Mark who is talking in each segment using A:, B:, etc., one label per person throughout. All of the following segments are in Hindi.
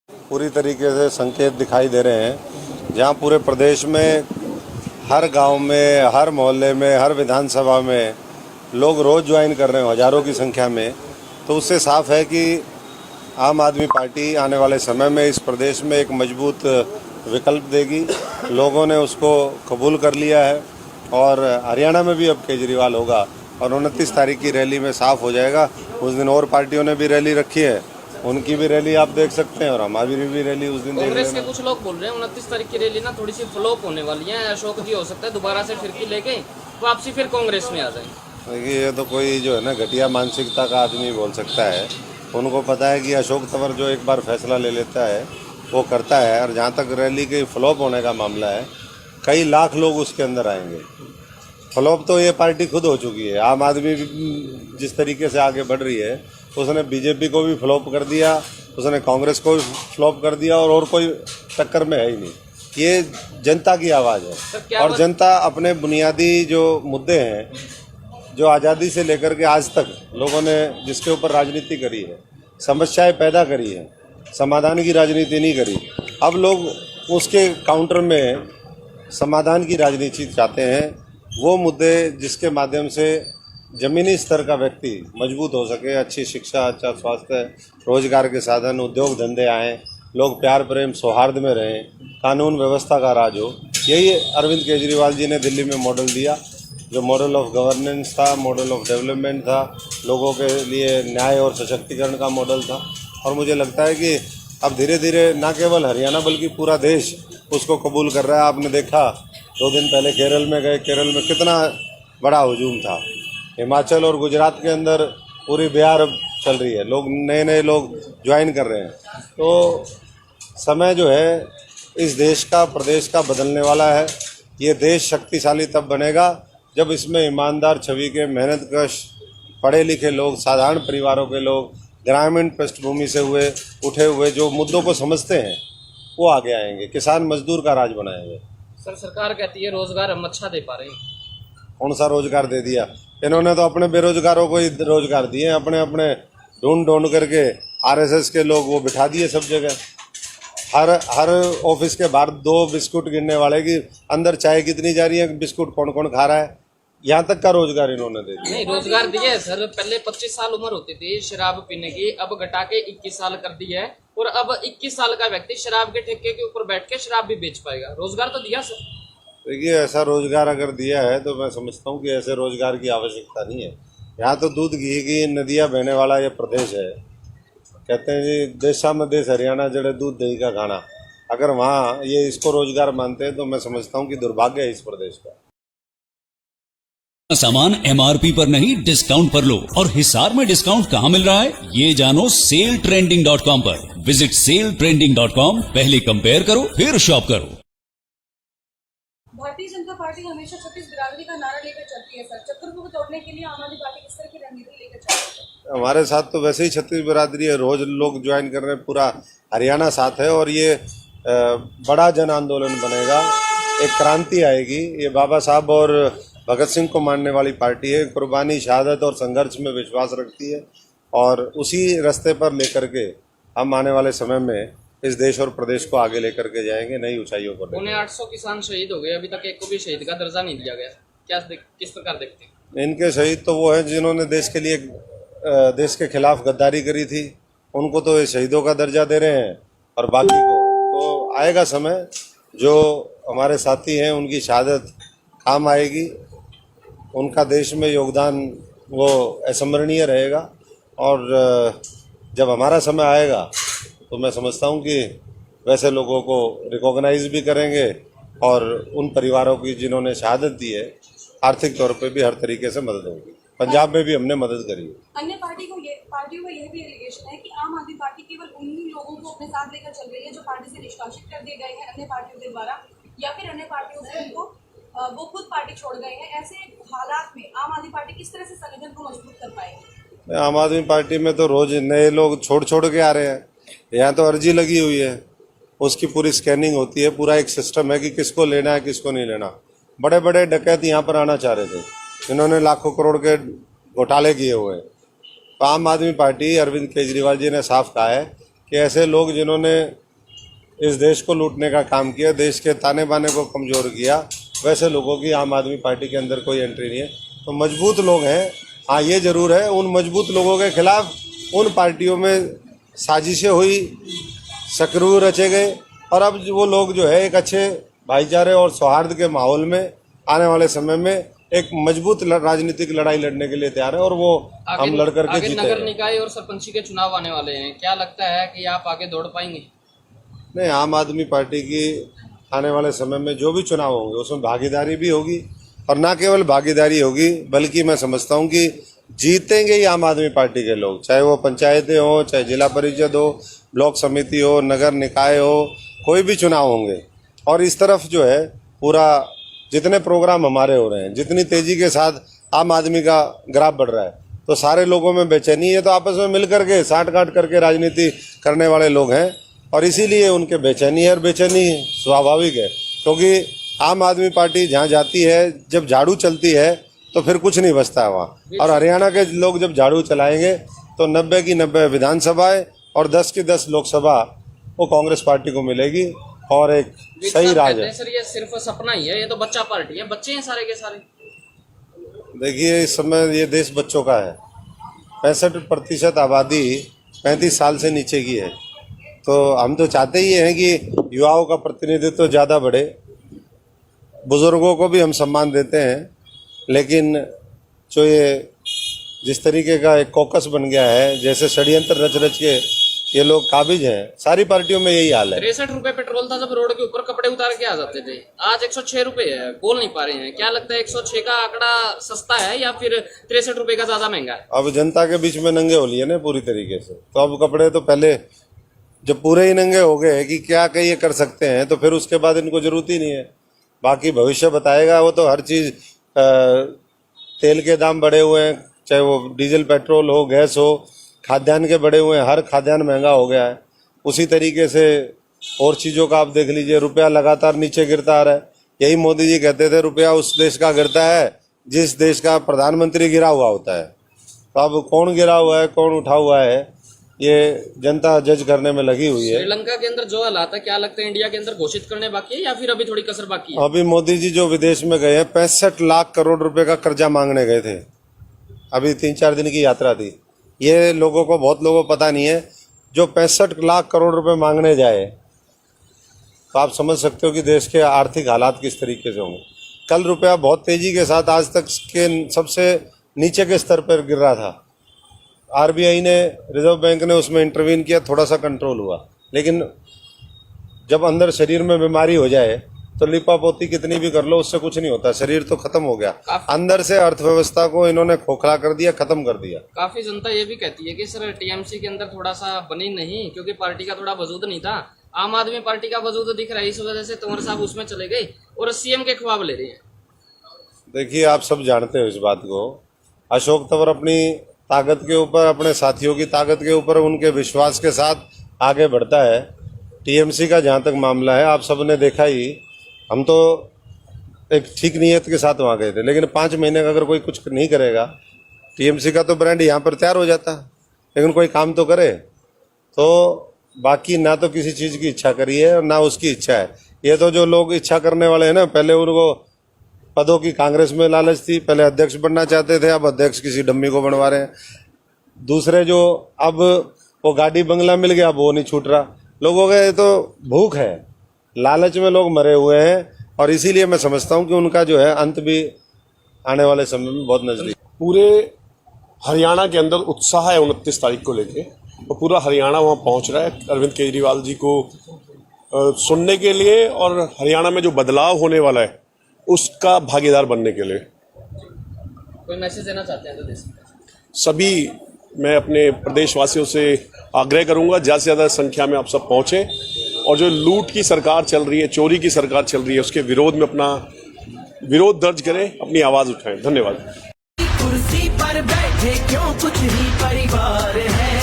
A: पूरी तरीके से संकेत दिखाई दे रहे हैं, जहां पूरे प्रदेश में हर गांव में, हर मोहल्ले में, हर विधानसभा में लोग रोज़ ज्वाइन कर रहे हैं हज़ारों की संख्या में। तो उससे साफ है कि आम आदमी पार्टी आने वाले समय में इस प्रदेश में एक मजबूत विकल्प देगी। लोगों ने उसको कबूल कर लिया है और हरियाणा में भी अब केजरीवाल होगा और 29 तारीख की रैली में साफ हो जाएगा। उस दिन और पार्टियों ने भी रैली रखी है, उनकी भी रैली आप देख सकते हैं और हमारी भी रैली उस दिन देख
B: कांग्रेस के कुछ लोग बोल रहे हैं 29 तारीख की रैली ना थोड़ी सी फ्लॉप होने वाली है। अशोक जी हो सकता है दोबारा से फिरकी लेके वापसी फिर कांग्रेस में आ जाए।
A: देखिए, ये तो कोई जो है ना घटिया मानसिकता का आदमी बोल सकता है। उनको पता है कि अशोक तंवर जो एक बार फैसला ले लेता है वो करता है। और जहाँ तक रैली के फ्लॉप होने का मामला है, कई लाख लोग उसके अंदर आएंगे। फ्लॉप तो ये पार्टी खुद हो चुकी है। आम आदमी जिस तरीके से आगे बढ़ रही है, उसने बीजेपी को भी फ्लॉप कर दिया, उसने कांग्रेस को भी फ्लॉप कर दिया और कोई टक्कर में है ही नहीं। ये जनता की आवाज़ है और जनता अपने बुनियादी जो मुद्दे हैं, जो आज़ादी से लेकर के आज तक लोगों ने जिसके ऊपर राजनीति करी है, समस्याएं पैदा करी है, समाधान की राजनीति नहीं करी। अब लोग उसके काउंटर में समाधान की राजनीति चाहते हैं। वो मुद्दे जिसके माध्यम से ज़मीनी स्तर का व्यक्ति मजबूत हो सके, अच्छी शिक्षा, अच्छा स्वास्थ्य, रोजगार के साधन, उद्योग धंधे आएँ, लोग प्यार प्रेम सौहार्द में रहें, कानून व्यवस्था का राज हो। यही अरविंद केजरीवाल जी ने दिल्ली में मॉडल दिया, जो मॉडल ऑफ गवर्नेंस था, मॉडल ऑफ डेवलपमेंट था, लोगों के लिए न्याय और सशक्तिकरण का मॉडल था। और मुझे लगता है कि अब धीरे धीरे न केवल हरियाणा बल्कि पूरा देश उसको कबूल कर रहा है। आपने देखा 2 दिन पहले केरल में गए, केरल में कितना बड़ा हुजूम था। हिमाचल और गुजरात के अंदर पूरी बिहार चल रही है, लोग नए लोग ज्वाइन कर रहे हैं। तो समय जो है इस देश का, प्रदेश का बदलने वाला है। ये देश शक्तिशाली तब बनेगा जब इसमें ईमानदार छवि के, मेहनतकश, पढ़े लिखे लोग, साधारण परिवारों के लोग, ग्रामीण पृष्ठभूमि से उठे हुए जो मुद्दों को समझते हैं वो आगे आएंगे। किसान मजदूर का राज बनाएंगे।
B: सर, सरकार कहती है रोजगार हम अच्छा दे पा रहे हैं।
A: कौन सा रोजगार दे दिया? इन्होंने तो अपने बेरोजगारों को ही रोजगार दिए, अपने अपने ढूंढ करके आरएसएस के लोग वो बिठा दिए सब जगह। हर ऑफिस के बाहर 2 बिस्कुट गिनने वाले की अंदर चाय कितनी जा रही है, बिस्कुट कौन कौन खा रहा है, यहाँ तक का रोजगार इन्होंने दे दिया।
B: नहीं, रोजगार दिया है सर। पहले 25 साल उम्र होती थी शराब पीने की, अब घटा के 21 साल कर दी है और अब 21 साल का व्यक्ति शराब के ठेके के ऊपर बैठ के शराब भी बेच पाएगा। रोजगार तो दिया सर।
A: देखिए, ऐसा रोजगार अगर दिया है तो मैं समझता हूँ कि ऐसे रोजगार की आवश्यकता नहीं है। यहाँ तो दूध घी की नदियाँ बहने वाला ये प्रदेश है। कहते हैं जी, देशा में देश हरियाणा जड़े दूध दही का खाना। अगर वहाँ ये इसको रोजगार मानते हैं तो मैं समझता हूँ कि दुर्भाग्य है इस प्रदेश का।
C: सामान एमआरपी पर नहीं, डिस्काउंट पर लो। और हिसार में डिस्काउंट कहाँ मिल रहा है ये जानो सेलट्रेंडिंग.com पर। विजिट सेलट्रेंडिंग.com। पहले कंपेयर करो फिर शॉप करो।
D: भारतीय जनता पार्टी हमेशा छत्तीस बिरादरी का नारा लेकर चलती है सर। चक्कर को तोड़ने के लिए आम आदमी पार्टी किस तरह की रणनीति लेकर चल रही है?
A: हमारे साथ तो वैसे ही छत्तीस बिरादरी है, रोज लोग ज्वाइन कर रहे हैं, पूरा हरियाणा साथ है और ये बड़ा जन आंदोलन बनेगा, एक क्रांति आएगी। ये बाबा साहब और भगत सिंह को मानने वाली पार्टी है, कुर्बानी, शहादत और संघर्ष में विश्वास रखती है और उसी रास्ते पर लेकर के हम आने वाले समय में इस देश और प्रदेश को आगे लेकर के जाएंगे, नई ऊंचाइयों पर।
B: 800 किसान शहीद हो गए, अभी तक एक को भी शहीद का दर्जा नहीं दिया गया। किस प्रकार देखते हैं?
A: इनके शहीद तो वो हैं जिन्होंने देश के लिए, देश के खिलाफ गद्दारी करी थी, उनको तो ये शहीदों का दर्जा दे रहे हैं और बाकी को तो आएगा समय जो हमारे साथी हैं उनकी शहादत काम आएगी, उनका देश में योगदान वो अस्मरणीय रहेगा। और जब हमारा समय आएगा तो मैं समझता हूँ कि वैसे लोगों को रिकॉग्नाइज भी करेंगे और उन परिवारों की जिन्होंने शहादत दी है आर्थिक तौर पे भी हर तरीके से मदद होगी। पंजाब में भी हमने मदद करी है।
D: अन्य पार्टियों का यह भी एलिगेशन है कि आम आदमी पार्टी केवल उन्हीं लोगों को अपने साथ लेकर चल रही है जो पार्टी से निष्कासित कर दिए गए हैं अन्य पार्टियों के द्वारा, या फिर अन्य पार्टियों से उनको वो खुद पार्टी छोड़ गए हैं। ऐसे हालात में आम आदमी पार्टी किस तरह से संगठन को मजबूत कर पाएगी?
A: आम आदमी पार्टी में तो रोज नए लोग छोड़ के आ रहे हैं। यहाँ तो अर्जी लगी हुई है, उसकी पूरी स्कैनिंग होती है, पूरा एक सिस्टम है कि किसको लेना है किसको नहीं लेना। बड़े बड़े डकैत यहाँ पर आना चाह रहे थे, इन्होंने लाखों करोड़ के घोटाले किए हुए हैं। तो आम आदमी पार्टी, अरविंद केजरीवाल जी ने साफ कहा है कि ऐसे लोग जिन्होंने इस देश को लूटने का काम किया, देश के ताने बाने को कमज़ोर किया, वैसे लोगों की आम आदमी पार्टी के अंदर कोई एंट्री नहीं है। तो मजबूत लोग हैं। हाँ, ये ज़रूर है, उन मजबूत लोगों के खिलाफ उन पार्टियों में साजिशें हुई, सक्रू रचे गए, और अब वो लोग जो है एक अच्छे भाईचारे और सौहार्द के माहौल में आने वाले समय में एक मजबूत राजनीतिक लड़ाई लड़ने के लिए तैयार है, और वो हम लड़ करके
B: आगे
A: जीतेंगे।
B: नगर निकाय और सरपंची के चुनाव आने वाले हैं, क्या लगता है कि आप आगे दौड़ पाएंगे?
A: नहीं, आम आदमी पार्टी की आने वाले समय में जो भी चुनाव होंगे उसमें भागीदारी भी होगी, और ना केवल भागीदारी होगी बल्कि मैं समझता हूं कि जीतेंगे ही आम आदमी पार्टी के लोग, चाहे वो पंचायतें हो, चाहे जिला परिषद हो, ब्लॉक समिति हो, नगर निकाय हो, कोई भी चुनाव होंगे। और इस तरफ जो है पूरा जितने प्रोग्राम हमारे हो रहे हैं, जितनी तेजी के साथ आम आदमी का ग्राफ बढ़ रहा है, तो सारे लोगों में बेचैनी है। तो आपस में मिल करके साठ गांठ करके राजनीति करने वाले लोग हैं, और इसीलिए उनके बेचैनी है, और बेचैनी स्वाभाविक है, क्योंकि आम आदमी पार्टी जहाँ जाती है, जब झाड़ू चलती है तो फिर कुछ नहीं बचता है वहाँ। और हरियाणा के लोग जब झाड़ू चलाएंगे तो 90 की 90 विधानसभाएं और 10 की 10 लोकसभा वो कांग्रेस पार्टी को मिलेगी, और एक सही राज है।
B: सर, ये सिर्फ सपना ही है, ये तो बच्चा पार्टी है, बच्चे हैं सारे के सारे।
A: देखिए, इस समय ये देश बच्चों का है। 65% आबादी 35 साल से नीचे की है। तो हम तो चाहते ही हैं कि युवाओं का प्रतिनिधित्व ज़्यादा बढ़े, बुजुर्गों को भी हम सम्मान देते हैं, लेकिन जो ये जिस तरीके का एक कॉकस बन गया है, जैसे षड्यंत्र रच रच के ये लोग काबिज हैं, सारी पार्टियों में यही हाल है।
B: 63 रुपए पेट्रोल था जब रोड के ऊपर कपड़े उतार के आ जाते थे, आज 106 रुपए है, बोल नहीं पा रहे हैं। क्या लगता है 106 का आंकड़ा सस्ता है या फिर 63 रुपए का ज्यादा महंगा है?
A: अब जनता के बीच में नंगे हो लिए ना पूरी तरीके से, तो अब कपड़े तो पहले जब पूरे ही नंगे हो गए कि क्या ये कर सकते हैं, तो फिर उसके बाद इनको जरूरत ही नहीं है। बाकी भविष्य बताएगा, वो तो हर चीज़, तेल के दाम बढ़े हुए हैं, चाहे वो डीजल पेट्रोल हो, गैस हो, खाद्यान्न के बढ़े हुए हैं, हर खाद्यान्न महंगा हो गया है। उसी तरीके से और चीज़ों का आप देख लीजिए, रुपया लगातार नीचे गिरता आ रहा है। यही मोदी जी कहते थे, रुपया उस देश का गिरता है जिस देश का प्रधानमंत्री गिरा हुआ होता है। तो अब कौन गिरा हुआ है, कौन उठा हुआ है, ये जनता जज करने में लगी हुई है।
B: श्रीलंका के अंदर जो हालात है, क्या लगता है इंडिया के अंदर घोषित करने बाकी है या फिर अभी थोड़ी कसर बाकी है?
A: अभी मोदी जी जो विदेश में गए हैं, 65 लाख करोड़ रुपए का कर्जा मांगने गए थे। अभी 3-4 दिन की यात्रा थी। ये लोगों को, बहुत लोगों को पता नहीं है, जो 65 लाख करोड़ रुपए मांगने जाए तो आप समझ सकते हो कि देश के आर्थिक हालात किस तरीके से होंगे। कल रुपया बहुत तेजी के साथ आज तक के सबसे नीचे के स्तर पर गिर रहा था। आरबीआई ने, रिजर्व बैंक ने उसमें इंटरवीन किया, थोड़ा सा कंट्रोल हुआ, लेकिन जब अंदर शरीर में बीमारी हो जाए तो लिपापोती कितनी भी कर लो उससे कुछ नहीं होता, शरीर तो खत्म हो गया। अंदर से अर्थव्यवस्था को इन्होंने खोखला कर दिया, खत्म कर दिया।
B: काफी जनता ये भी कहती है कि सर टीएमसी के अंदर थोड़ा सा बनी नहीं, क्योंकि पार्टी का थोड़ा वजूद नहीं था। आम आदमी पार्टी का वजूद दिख रहा है, इस वजह से तंवर साहब उसमें चले गए और सीएम के ख्वाब ले रहे हैं।
A: देखिए, आप सब जानते हो इस बात को। अशोक तंवर अपनी ताकत के ऊपर, अपने साथियों की ताकत के ऊपर, उनके विश्वास के साथ आगे बढ़ता है। टीएमसी का जहाँ तक मामला है, आप सब ने देखा ही, हम तो एक ठीक नीयत के साथ वहाँ गए थे, लेकिन 5 महीने का अगर कोई कुछ नहीं करेगा, टीएमसी का तो ब्रांड यहाँ पर तैयार हो जाता, लेकिन कोई काम तो करे। तो बाकी ना तो किसी चीज़ की इच्छा करी है और ना उसकी इच्छा है। ये तो जो लोग इच्छा करने वाले हैं ना, पहले उनको पदों की कांग्रेस में लालच थी, पहले अध्यक्ष बनना चाहते थे, अब अध्यक्ष किसी डम्मी को बनवा रहे हैं। दूसरे जो अब वो गाड़ी बंगला मिल गया, अब वो नहीं छूट रहा। लोगों के तो भूख है, लालच में लोग मरे हुए हैं, और इसीलिए मैं समझता हूं कि उनका जो है अंत भी आने वाले समय में बहुत नजदीक।
E: पूरे हरियाणा के अंदर उत्साह है 29 तारीख को लेके, और पूरा हरियाणा वहाँ पहुँच रहा है अरविंद केजरीवाल जी को सुनने के लिए, और हरियाणा में जो बदलाव होने वाला है उसका भागीदार बनने के लिए।
B: कोई मैसेज देना चाहते हैं तो देश
E: सभी, मैं अपने प्रदेशवासियों से आग्रह करूंगा ज़्यादा से ज़्यादा संख्या में आप सब पहुँचे, और जो लूट की सरकार चल रही है, चोरी की सरकार चल रही है, उसके विरोध में अपना विरोध दर्ज करें, अपनी आवाज़ उठाएं। धन्यवाद।
F: कुर्सी पर बैठे क्यों, कुछ ही परिवार है।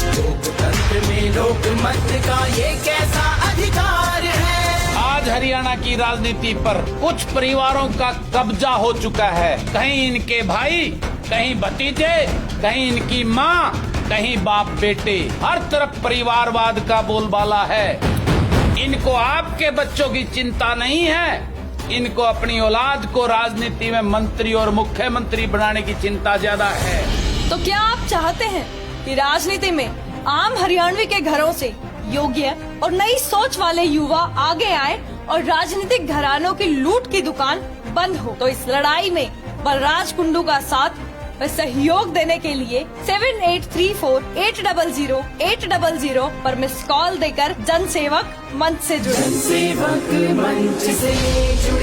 F: लोकतंत्र में लोकमत का ये कैसा अधिकार है।
G: आज हरियाणा की राजनीति पर कुछ परिवारों का कब्जा हो चुका है। कहीं इनके भाई, कहीं भतीजे, कहीं इनकी माँ, कहीं बाप बेटे, हर तरफ परिवारवाद का बोलबाला है। इनको आपके बच्चों की चिंता नहीं है, इनको अपनी औलाद को राजनीति में मंत्री और मुख्यमंत्री बनाने की चिंता ज्यादा है।
H: तो क्या आप चाहते हैं कि राजनीति में आम हरियाणवी के घरों से योग्य और नई सोच वाले युवा आगे आए और राजनीतिक घरानों की लूट की दुकान बंद हो? तो इस लड़ाई में बलराज कुंडू का साथ व सहयोग देने के लिए 7834-800-800 पर मिस कॉल देकर जनसेवक मंच से जुड़े।
F: सेवक मंच से जुड़े।